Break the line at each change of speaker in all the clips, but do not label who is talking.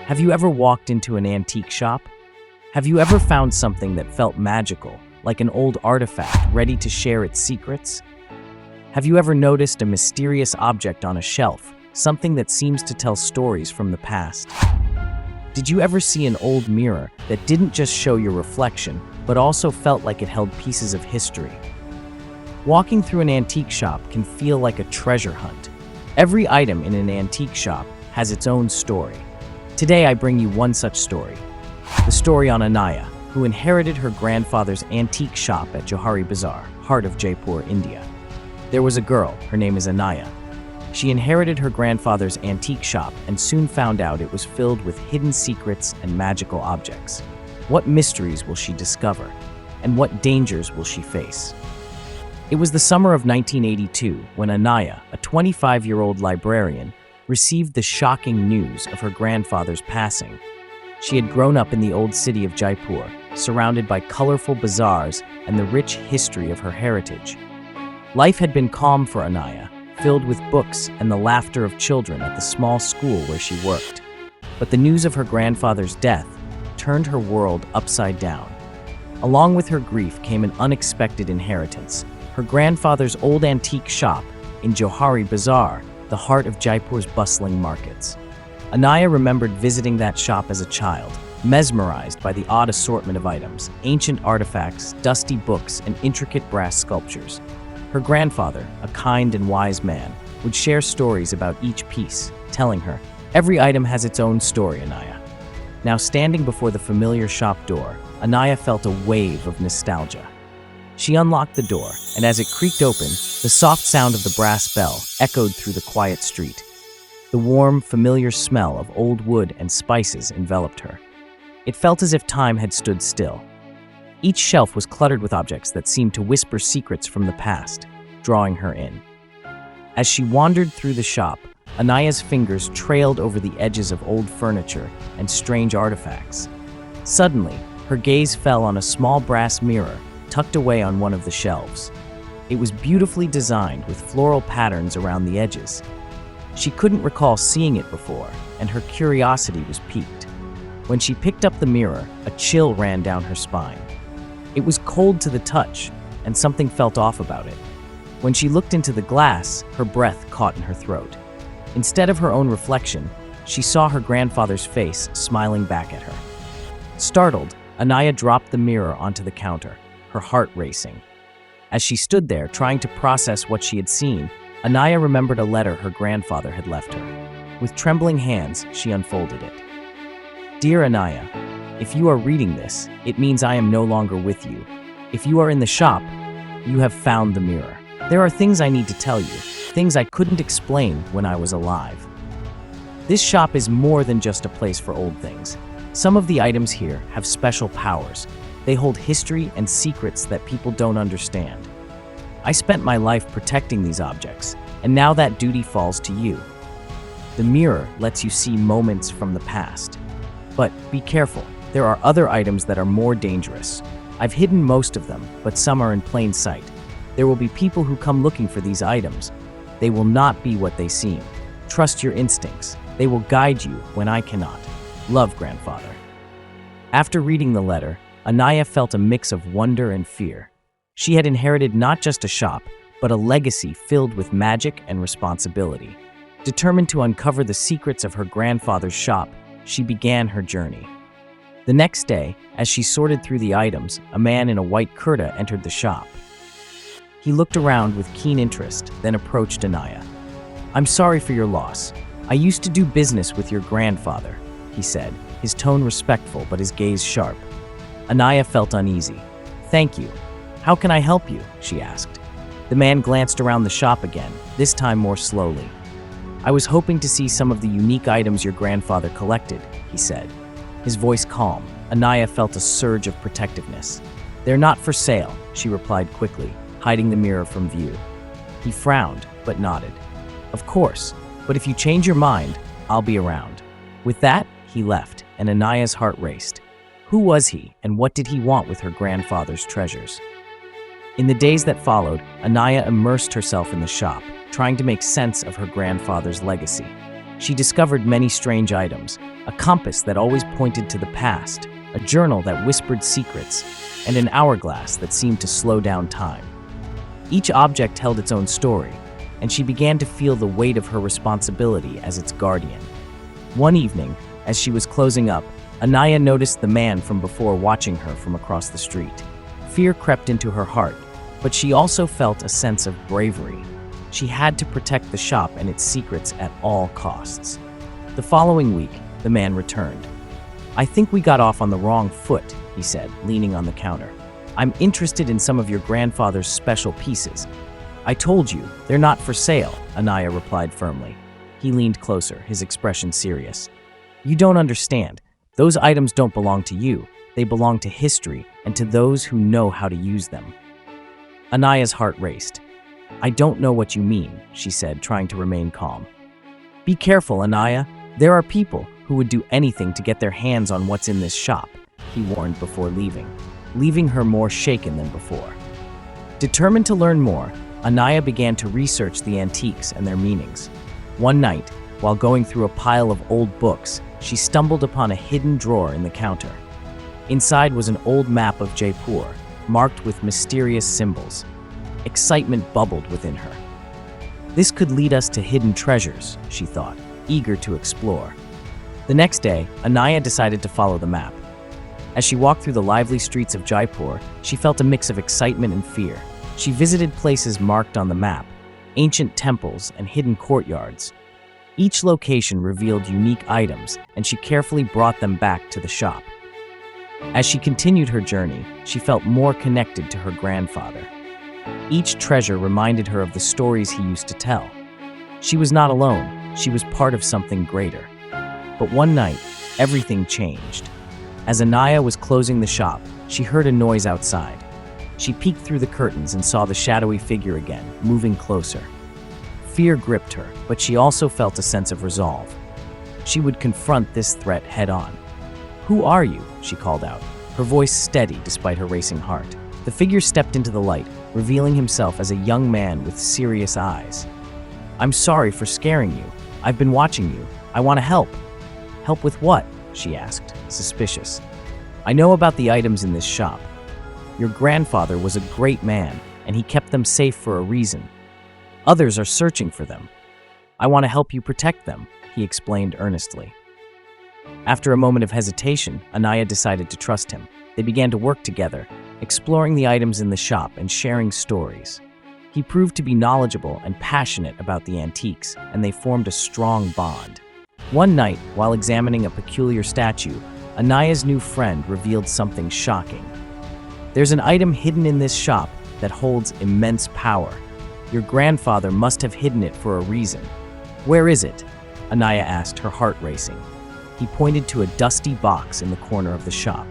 Have you ever walked into an antique shop? Have you ever found something that felt magical, like an old artifact ready to share its secrets? Have you ever noticed a mysterious object on a shelf, something that seems to tell stories from the past? Did you ever see an old mirror that didn't just show your reflection, but also felt like it held pieces of history? Walking through an antique shop can feel like a treasure hunt. Every item in an antique shop has its own story. Today I bring you one such story. The story on Anaya, who inherited her grandfather's antique shop at Johari Bazaar, heart of Jaipur, India. There was a girl, her name is Anaya. She inherited her grandfather's antique shop and soon found out it was filled with hidden secrets and magical objects. What mysteries will she discover? And what dangers will she face? It was the summer of 1982 when Anaya, a 25-year-old librarian, received the shocking news of her grandfather's passing. She had grown up in the old city of Jaipur, surrounded by colorful bazaars and the rich history of her heritage. Life had been calm for Anaya, filled with books and the laughter of children at the small school where she worked. But the news of her grandfather's death turned her world upside down. Along with her grief came an unexpected inheritance: her grandfather's old antique shop in Johari Bazaar, the heart of Jaipur's bustling markets. Anaya remembered visiting that shop as a child, mesmerized by the odd assortment of items, ancient artifacts, dusty books, and intricate brass sculptures. Her grandfather, a kind and wise man, would share stories about each piece, telling her, "Every item has its own story, Anaya." Now standing before the familiar shop door, Anaya felt a wave of nostalgia. She unlocked the door, and as it creaked open, the soft sound of the brass bell echoed through the quiet street. The warm, familiar smell of old wood and spices enveloped her. It felt as if time had stood still. Each shelf was cluttered with objects that seemed to whisper secrets from the past, drawing her in. As she wandered through the shop, Anaya's fingers trailed over the edges of old furniture and strange artifacts. Suddenly, her gaze fell on a small brass mirror tucked away on one of the shelves. It was beautifully designed with floral patterns around the edges. She couldn't recall seeing it before, and her curiosity was piqued. When she picked up the mirror, a chill ran down her spine. It was cold to the touch, and something felt off about it. When she looked into the glass, her breath caught in her throat. Instead of her own reflection, she saw her grandfather's face smiling back at her. Startled, Anaya dropped the mirror onto the counter, her heart racing. As she stood there, trying to process what she had seen, Anaya remembered a letter her grandfather had left her. With trembling hands, she unfolded it. "Dear Anaya, if you are reading this, it means I am no longer with you. If you are in the shop, you have found the mirror. There are things I need to tell you, things I couldn't explain when I was alive. This shop is more than just a place for old things. Some of the items here have special powers. They hold history and secrets that people don't understand. I spent my life protecting these objects, and now that duty falls to you. The mirror lets you see moments from the past. But be careful, there are other items that are more dangerous. I've hidden most of them, but some are in plain sight. There will be people who come looking for these items. They will not be what they seem. Trust your instincts. They will guide you when I cannot. Love, Grandfather." After reading the letter, Anaya felt a mix of wonder and fear. She had inherited not just a shop, but a legacy filled with magic and responsibility. Determined to uncover the secrets of her grandfather's shop, she began her journey. The next day, as she sorted through the items, a man in a white kurta entered the shop. He looked around with keen interest, then approached Anaya. "I'm sorry for your loss. I used to do business with your grandfather," he said, his tone respectful but his gaze sharp. Anaya felt uneasy. "Thank you. How can I help you?" she asked. The man glanced around the shop again, this time more slowly. "I was hoping to see some of the unique items your grandfather collected," he said. His voice calm, Anaya felt a surge of protectiveness. "They're not for sale," she replied quickly, hiding the mirror from view. He frowned, but nodded. "Of course, but if you change your mind, I'll be around." With that, he left, and Anaya's heart raced. Who was he, and what did he want with her grandfather's treasures? In the days that followed, Anaya immersed herself in the shop, trying to make sense of her grandfather's legacy. She discovered many strange items, a compass that always pointed to the past, a journal that whispered secrets, and an hourglass that seemed to slow down time. Each object held its own story, and she began to feel the weight of her responsibility as its guardian. One evening, as she was closing up, Anaya noticed the man from before watching her from across the street. Fear crept into her heart, but she also felt a sense of bravery. She had to protect the shop and its secrets at all costs. The following week, the man returned. "I think we got off on the wrong foot," he said, leaning on the counter. "I'm interested in some of your grandfather's special pieces." "I told you, they're not for sale," Anaya replied firmly. He leaned closer, his expression serious. "You don't understand. Those items don't belong to you. They belong to history and to those who know how to use them." Anaya's heart raced. "I don't know what you mean," she said, trying to remain calm. "Be careful, Anaya. There are people who would do anything to get their hands on what's in this shop," he warned before leaving her more shaken than before. Determined to learn more, Anaya began to research the antiques and their meanings. One night, while going through a pile of old books, she stumbled upon a hidden drawer in the counter. Inside was an old map of Jaipur, marked with mysterious symbols. Excitement bubbled within her. This could lead us to hidden treasures, she thought, eager to explore. The next day, Anaya decided to follow the map. As she walked through the lively streets of Jaipur, she felt a mix of excitement and fear. She visited places marked on the map, ancient temples and hidden courtyards. Each location revealed unique items, and she carefully brought them back to the shop. As she continued her journey, she felt more connected to her grandfather. Each treasure reminded her of the stories he used to tell. She was not alone, she was part of something greater. But one night, everything changed. As Anaya was closing the shop, she heard a noise outside. She peeked through the curtains and saw the shadowy figure again, moving closer. Fear gripped her, but she also felt a sense of resolve. She would confront this threat head-on. "Who are you?" she called out, her voice steady despite her racing heart. The figure stepped into the light, revealing himself as a young man with serious eyes. "I'm sorry for scaring you. I've been watching you. I want to help." "Help with what?" she asked, suspicious. "I know about the items in this shop. Your grandfather was a great man, and he kept them safe for a reason. Others are searching for them. I want to help you protect them," he explained earnestly. After a moment of hesitation, Anaya decided to trust him. They began to work together, exploring the items in the shop and sharing stories. He proved to be knowledgeable and passionate about the antiques, and they formed a strong bond. One night, while examining a peculiar statue, Anaya's new friend revealed something shocking. "There's an item hidden in this shop that holds immense power. Your grandfather must have hidden it for a reason." "Where is it?" Anaya asked, her heart racing. He pointed to a dusty box in the corner of the shop.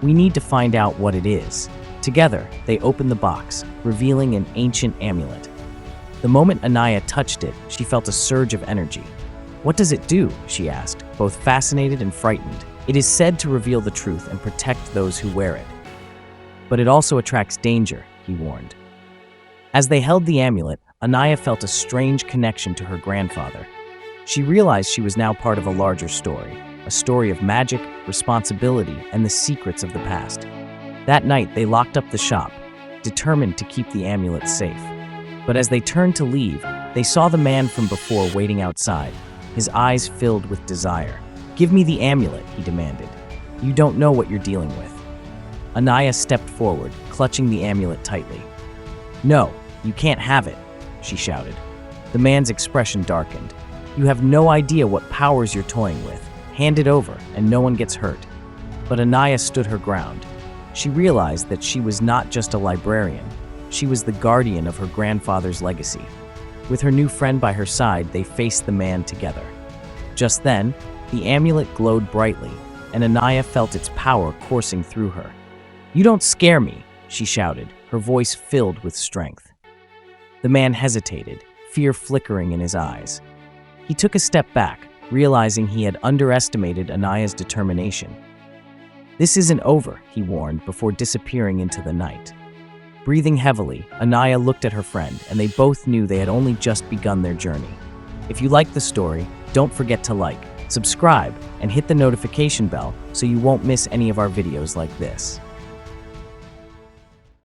"We need to find out what it is." Together, they opened the box, revealing an ancient amulet. The moment Anaya touched it, she felt a surge of energy. "What does it do?" she asked, both fascinated and frightened. "It is said to reveal the truth and protect those who wear it. But it also attracts danger," he warned. As they held the amulet, Anaya felt a strange connection to her grandfather. She realized she was now part of a larger story, a story of magic, responsibility, and the secrets of the past. That night, they locked up the shop, determined to keep the amulet safe. But as they turned to leave, they saw the man from before waiting outside, his eyes filled with desire. "Give me the amulet," he demanded. "You don't know what you're dealing with." Anaya stepped forward, clutching the amulet tightly. "No, you can't have it," she shouted. The man's expression darkened. "You have no idea what powers you're toying with. Hand it over, and no one gets hurt." But Anaya stood her ground. She realized that she was not just a librarian. She was the guardian of her grandfather's legacy. With her new friend by her side, they faced the man together. Just then, the amulet glowed brightly, and Anaya felt its power coursing through her. "You don't scare me," she shouted, her voice filled with strength. The man hesitated, fear flickering in his eyes. He took a step back, realizing he had underestimated Anaya's determination. "This isn't over," he warned before disappearing into the night. Breathing heavily, Anaya looked at her friend, and they both knew they had only just begun their journey. If you like the story, don't forget to like, subscribe, and hit the notification bell so you won't miss any of our videos like this.